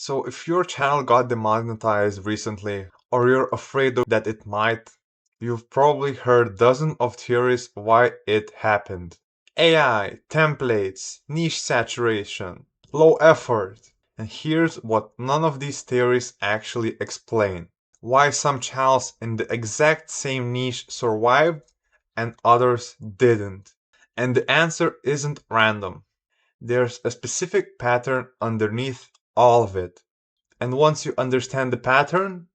So if your channel got demonetized recently, or you're afraid that it might, you've probably heard dozens of theories why it happened. AI, templates, niche saturation, low effort. And here's what none of these theories actually explain. Why some channels in the exact same niche survived and others didn't. And the answer isn't random. There's a specific pattern underneath all of it. And once you understand the pattern,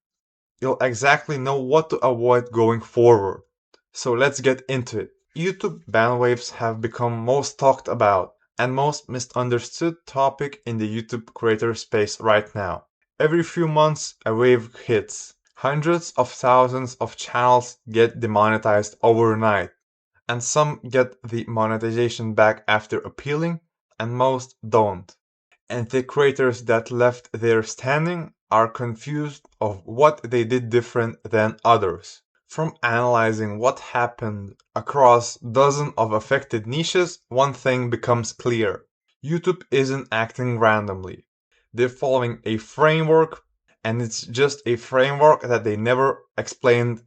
you'll exactly know what to avoid going forward. So let's get into it. YouTube ban waves have become most talked about and most misunderstood topic in the YouTube creator space right now. Every few months a wave hits. Hundreds of thousands of channels get demonetized overnight, and some get the monetization back after appealing, and most don't. And the creators that left there standing are confused of what they did different than others. From analyzing what happened across dozens of affected niches, one thing becomes clear. YouTube isn't acting randomly. They're following a framework, and it's just a framework that they never explained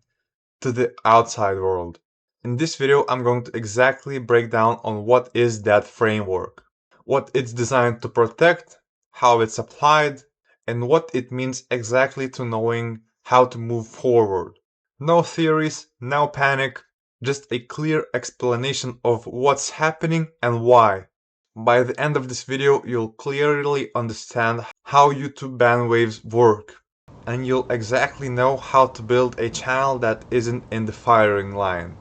to the outside world. In this video, I'm going to exactly break down on what is that framework, what it's designed to protect, how it's applied, and what it means exactly to knowing how to move forward. No theories, no panic, just a clear explanation of what's happening and why. By the end of this video, you'll clearly understand how YouTube ban waves work, and you'll exactly know how to build a channel that isn't in the firing line.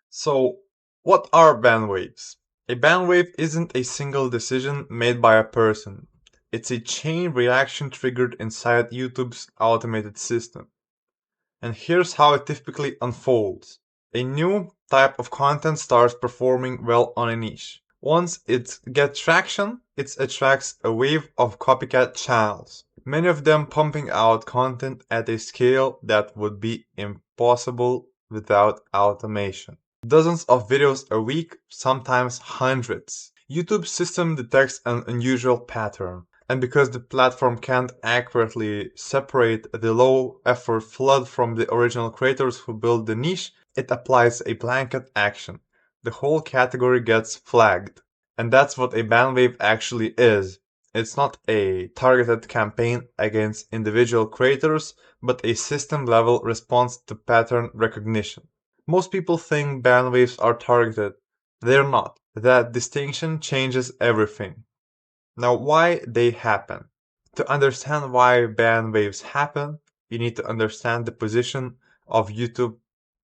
So, what are ban waves? A ban wave isn't a single decision made by a person. It's a chain reaction triggered inside YouTube's automated system. And here's how it typically unfolds. A new type of content starts performing well on a niche. Once it gets traction, it attracts a wave of copycat channels, many of them pumping out content at a scale that would be impossible without automation. Dozens of videos a week, sometimes hundreds. YouTube's system detects an unusual pattern. And because the platform can't accurately separate the low effort flood from the original creators who built the niche, it applies a blanket action. The whole category gets flagged. And that's what a ban wave actually is. It's not a targeted campaign against individual creators, but a system level response to pattern recognition. Most people think ban waves are targeted. They're not. That distinction changes everything. Now, why they happen. To understand why ban waves happen, you need to understand the position of YouTube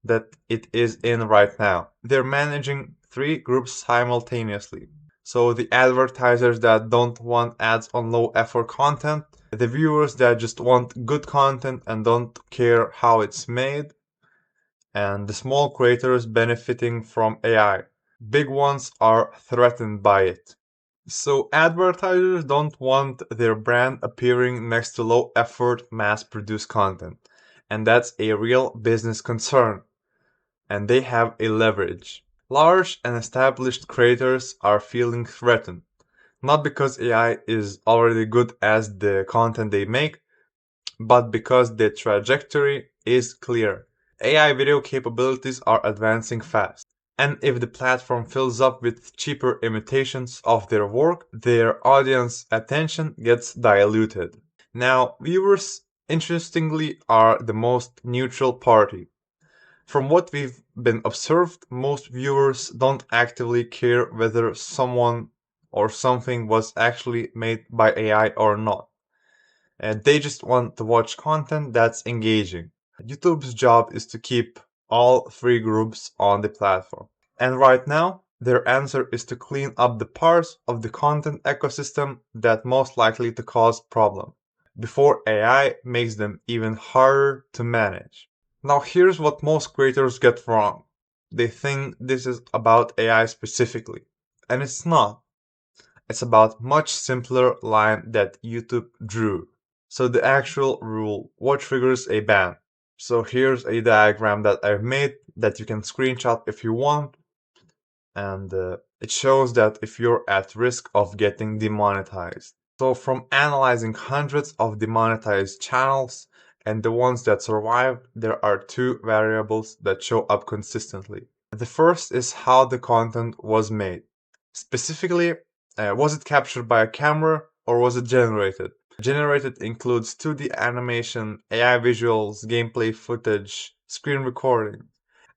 that it is in right now. They're managing three groups simultaneously. So the advertisers that don't want ads on low effort content, the viewers that just want good content and don't care how it's made, and the small creators benefiting from AI. Big ones are threatened by it. So advertisers don't want their brand appearing next to low effort mass produced content. And that's a real business concern. And they have a leverage. Large and established creators are feeling threatened. Not because AI is already good as the content they make, but because the trajectory is clear. AI video capabilities are advancing fast. And if the platform fills up with cheaper imitations of their work, their audience attention gets diluted. Now, viewers, interestingly, are the most neutral party. From what we've been observed, most viewers don't actively care whether someone or something was actually made by AI or not. They just want to watch content that's engaging. YouTube's job is to keep all three groups on the platform. And right now, their answer is to clean up the parts of the content ecosystem that most likely to cause problem, before AI makes them even harder to manage. Now here's what most creators get wrong. They think this is about AI specifically, and it's not. It's about much simpler line that YouTube drew. So the actual rule, what triggers a ban? So here's a diagram that I've made that you can screenshot if you want. And it shows that if you're at risk of getting demonetized. So from analyzing hundreds of demonetized channels and the ones that survived, there are two variables that show up consistently. The first is how the content was made. Specifically, was it captured by a camera or was it generated? Generated includes 2D animation, AI visuals, gameplay footage, screen recording.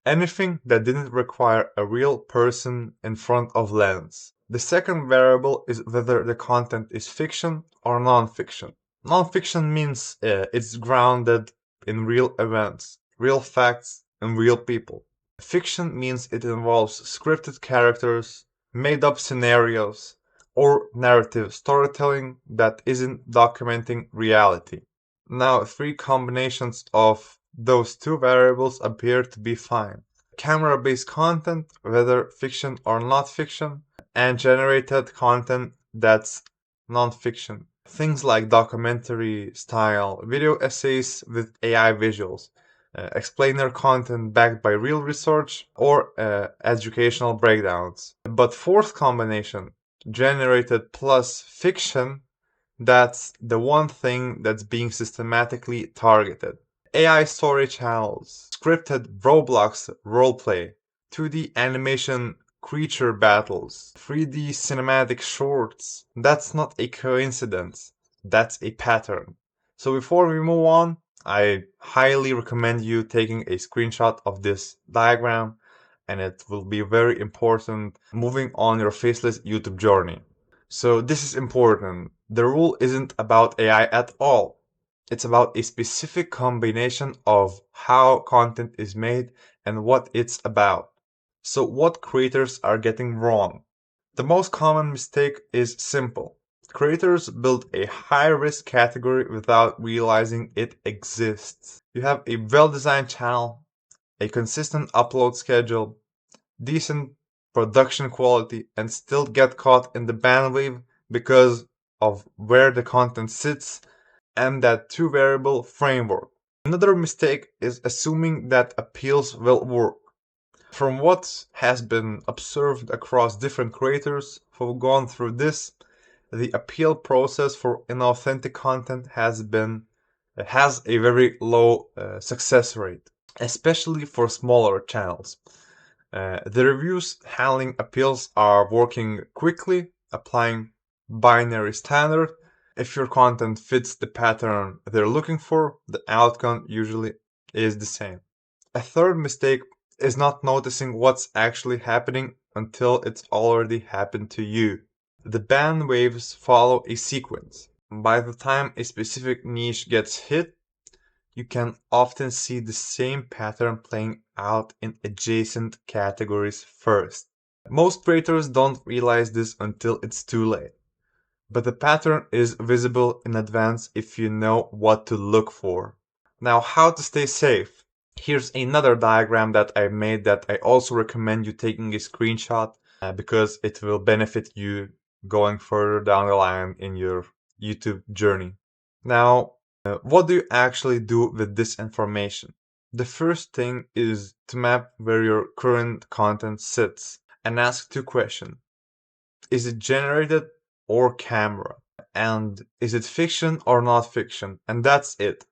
Anything that didn't require a real person in front of lens. The second variable is whether the content is fiction or non-fiction. Non-fiction means it's grounded in real events, real facts, and real people. Fiction means it involves scripted characters, made up scenarios, or narrative storytelling that isn't documenting reality. Now, three combinations of those two variables appear to be fine. Camera-based content, whether fiction or not fiction, and generated content that's non-fiction. Things like documentary style video essays with AI visuals, explainer content backed by real research, or educational breakdowns. But fourth combination, generated plus fiction, that's the one thing that's being systematically targeted. AI story channels, scripted Roblox roleplay, 2D animation creature battles, 3D cinematic shorts. That's not a coincidence, that's a pattern. So before we move on, I highly recommend you taking a screenshot of this diagram, and it will be very important moving on your faceless YouTube journey. So this is important. The rule isn't about AI at all. It's about a specific combination of how content is made and what it's about. So what creators are getting wrong? The most common mistake is simple. Creators build a high-risk category without realizing it exists. You have a well-designed channel, a consistent upload schedule, decent production quality, and still get caught in the bandwave because of where the content sits and that two variable framework. Another mistake is assuming that appeals will work. From what has been observed across different creators who've gone through this, the appeal process for inauthentic content has a very low success rate, especially for smaller channels. The reviews handling appeals are working quickly, applying binary standard. If your content fits the pattern they're looking for, the outcome usually is the same. A third mistake is not noticing what's actually happening until it's already happened to you. The band waves follow a sequence. By the time a specific niche gets hit, you can often see the same pattern playing out in adjacent categories first. Most creators don't realize this until it's too late, but the pattern is visible in advance if you know what to look for. Now, how to stay safe? Here's another diagram that I made that I also recommend you taking a screenshot because it will benefit you going further down the line in your YouTube journey. Now, what do you actually do with this information? The first thing is to map where your current content sits and ask two questions. Is it generated or camera? And is it fiction or not fiction? And that's it.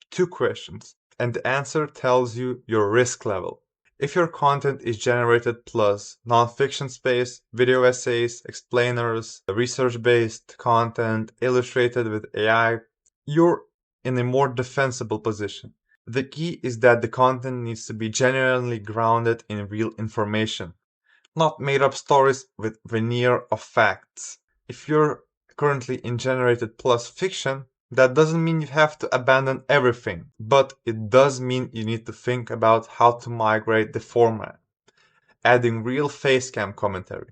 Two questions. And the answer tells you your risk level. If your content is generated plus non-fiction space, video essays, explainers, research-based content, illustrated with AI, you're in a more defensible position. The key is that the content needs to be genuinely grounded in real information, not made up stories with veneer of facts. If you're currently in generated plus fiction, that doesn't mean you have to abandon everything, but it does mean you need to think about how to migrate the format, adding real facecam commentary,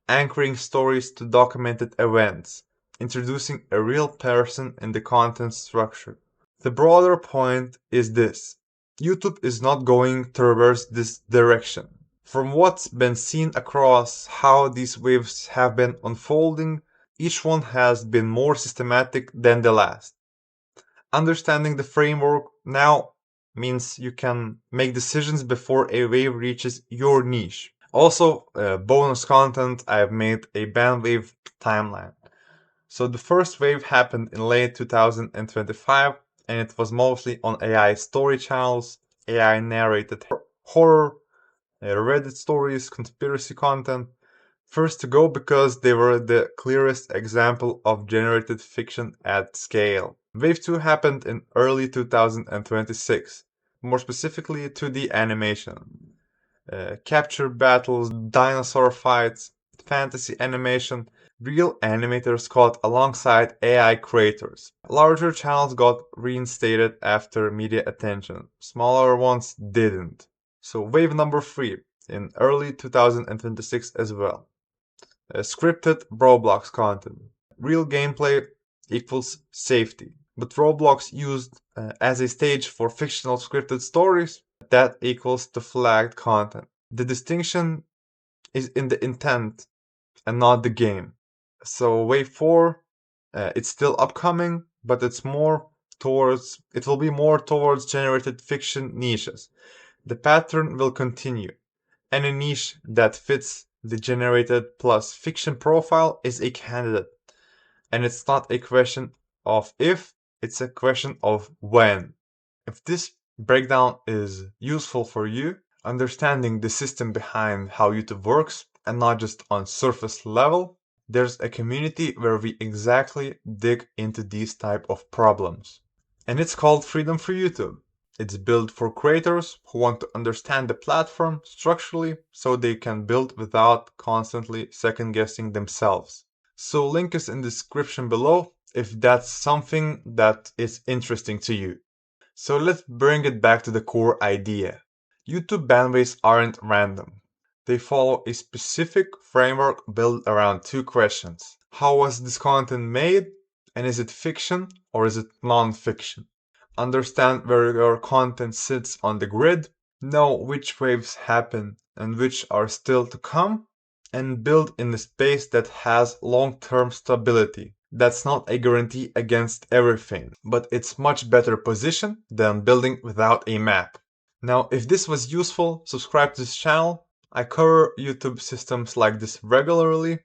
anchoring stories to documented events, introducing a real person in the content structure. The broader point is this: YouTube is not going to reverse this direction. From what's been seen across how these waves have been unfolding, each one has been more systematic than the last. Understanding the framework now means you can make decisions before a wave reaches your niche. Also, bonus content, I've made a bandwave timeline. So the first wave happened in late 2025, and it was mostly on AI story channels, AI narrated horror, Reddit stories, conspiracy content. First to go because they were the clearest example of generated fiction at scale. Wave 2 happened in early 2026, more specifically 2D animation. Capture battles, dinosaur fights, fantasy animation, real animators caught alongside AI creators. Larger channels got reinstated after media attention, smaller ones didn't. So wave number 3 in early 2026 as well. Scripted Roblox content. Real gameplay equals safety. But Roblox used as a stage for fictional scripted stories, that equals the flagged content. The distinction is in the intent and not the game. So Wave 4, it's still upcoming, but it will be more towards generated fiction niches. The pattern will continue. Any niche that fits the generated plus fiction profile is a candidate. And it's not a question of if, it's a question of when. If this breakdown is useful for you, understanding the system behind how YouTube works and not just on surface level, there's a community where we exactly dig into these type of problems. And it's called Freedom for YouTube. It's built for creators who want to understand the platform structurally so they can build without constantly second guessing themselves. So link is in the description below if that's something that is interesting to you. So let's bring it back to the core idea. YouTube ban waves aren't random. They follow a specific framework built around two questions. How was this content made? And is it fiction or is it non-fiction? Understand where your content sits on the grid, know which waves happen and which are still to come, and build in a space that has long-term stability. That's not a guarantee against everything, but it's much better position than building without a map. Now, if this was useful, subscribe to this channel. I cover YouTube systems like this regularly.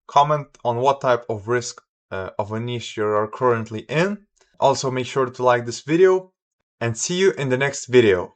Comment on what type of risk of a niche you are currently in. Also, make sure to like this video and see you in the next video.